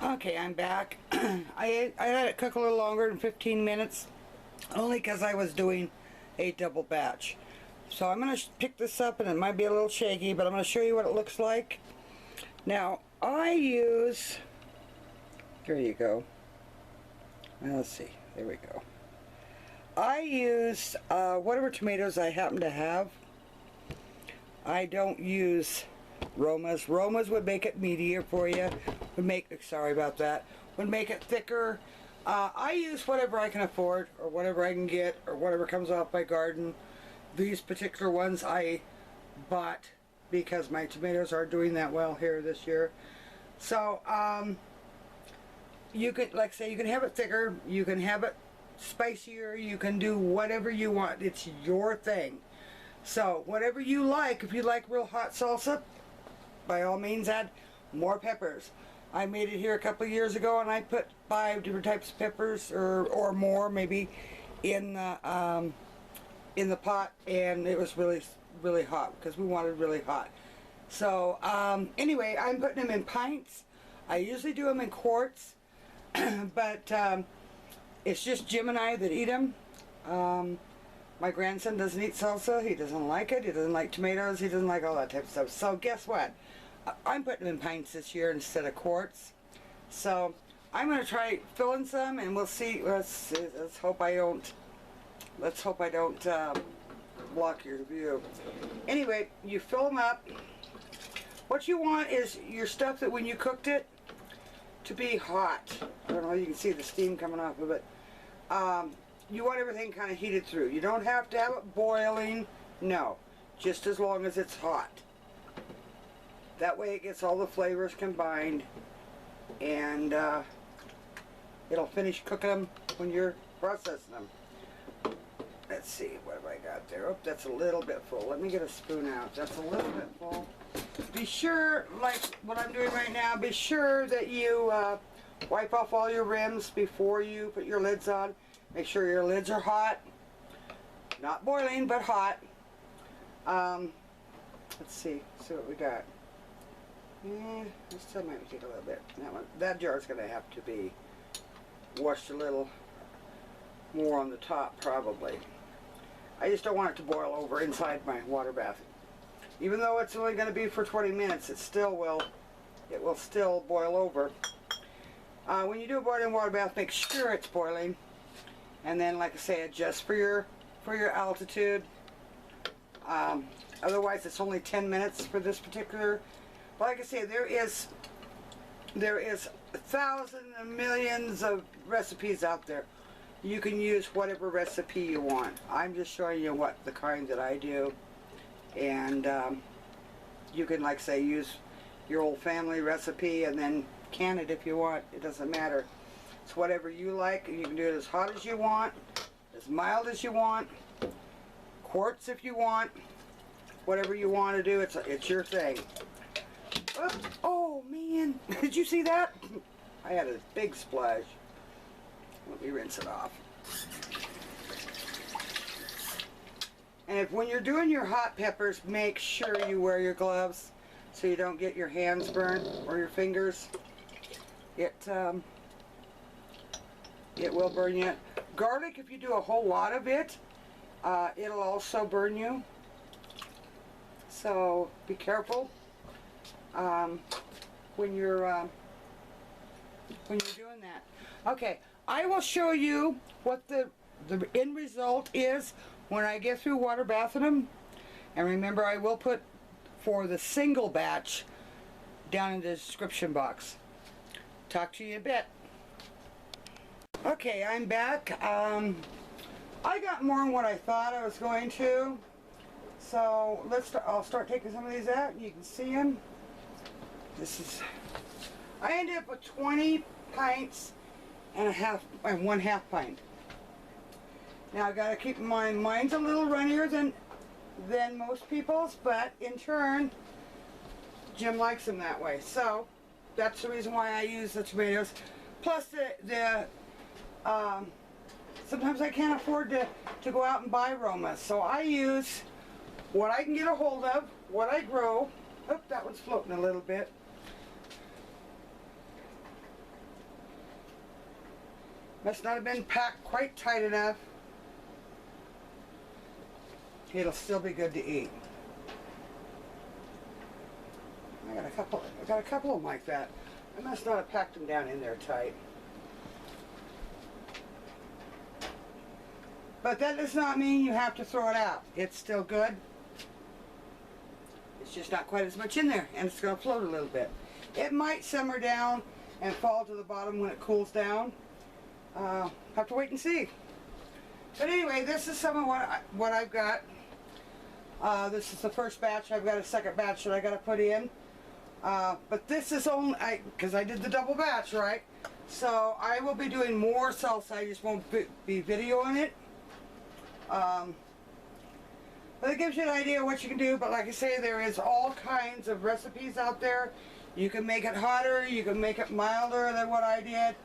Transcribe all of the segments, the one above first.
Okay, I'm back. I let it cook a little longer than 15 minutes, only because I was doing a double batch. So I'm going to pick this up, and it might be a little shaky, but I'm going to show you what it looks like. Now, I use, here you go. Now, let's see, there we go. I use whatever tomatoes I happen to have. I don't use Romas. Romas would make it meatier for you. Would make, sorry about that, would make it thicker. I use whatever I can afford, or whatever I can get, or whatever comes off my garden. These particular ones I bought because my tomatoes are doing that well here this year. So you could, like say, you can have it thicker, you can have it spicier, you can do whatever you want. It's your thing. So whatever you like. If you like real hot salsa, by all means add more peppers. I made it here a couple of years ago, and I put 5 different types of peppers, or more maybe, in the pot, and it was really hot because we wanted really hot. So anyway, I'm putting them in pints. I usually do them in quarts, but it's just Jim and I that eat them. My grandson doesn't eat salsa. He doesn't like it. He doesn't like tomatoes. He doesn't like all that type of stuff. So guess what? I'm putting them in pints this year instead of quarts. So I'm going to try filling some, and we'll see. Let's hope I don't. Let's hope I don't block your view. Anyway, you fill them up. What you want is your stuff that when you cooked it to be hot. I don't know. You can see the steam coming off of it. You want everything kind of heated through. You don't have to have it boiling. No, just as long as it's hot. That way it gets all the flavors combined, and it'll finish cooking them when you're processing them. Let's see, what have I got there? Oh, that's a little bit full. Let me get a spoon out. That's a little bit full. Be sure, like what I'm doing right now, be sure that you wipe off all your rims before you put your lids on. Make sure your lids are hot. Not boiling, but hot. Let's see what we got. This still might take a little bit. That jar's going to have to be washed a little more on the top, probably. I just don't want it to boil over inside my water bath. Even though it's only going to be for 20 minutes, it will still boil over. When you do a boiling water bath, make sure it's boiling, and then, like I say, adjust for your altitude. Otherwise, it's only 10 minutes for this particular. Like I say, there is thousands and millions of recipes out there. You can use whatever recipe you want. I'm just showing you what the kind that I do, and you can, like say, use your old family recipe and then can it if you want. It doesn't matter. It's whatever you like, and you can do it as hot as you want, as mild as you want, quarts if you want, whatever you want to do. It's your thing. Oh man, did you see that? I had a big splash. Let me rinse it off. And when you're doing your hot peppers, make sure you wear your gloves so you don't get your hands burned or your fingers. It will burn you. Garlic, if you do a whole lot of it, it'll also burn you. So be careful. When you're doing that. Okay, I will show you what the end result is when I get through water bathing them. And remember, I will put for the single batch down in the description box. Talk to you in a bit. Okay, I'm back. I got more than what I thought I was going to. So I'll start taking some of these out. You can see them. I ended up with 20 pints and one half pint. Now I gotta keep in mind, mine's a little runnier than most people's, but in turn, Jim likes them that way. So that's the reason why I use the tomatoes. Plus sometimes I can't afford to go out and buy Roma, so I use what I can get a hold of, what I grow. Oop, that one's floating a little bit. Must not have been packed quite tight enough. It'll still be good to eat. I got a couple of them like that. I must not have packed them down in there tight. But that does not mean you have to throw it out. It's still good. It's just not quite as much in there, and it's going to float a little bit. It might simmer down and fall to the bottom when it cools down. Have to wait and see. But anyway, this is some of what I've got. This is the first batch. I've got a second batch that I got to put in. But this is only, because I did the double batch, right? So I will be doing more salsa. I just won't be videoing it. But it gives you an idea of what you can do. But like I say, there is all kinds of recipes out there. You can make it hotter. You can make it milder than what I did.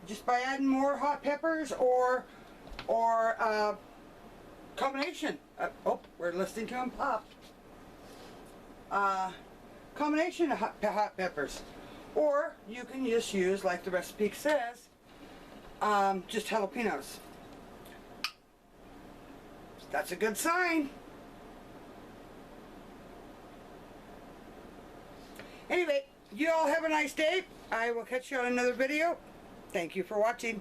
Just by adding more hot peppers or combination. Oh, we're listening to them pop. Combination of hot peppers. Or you can just use, like the recipe says, just jalapenos. That's a good sign. Anyway, you all have a nice day. I will catch you on another video. Thank you for watching.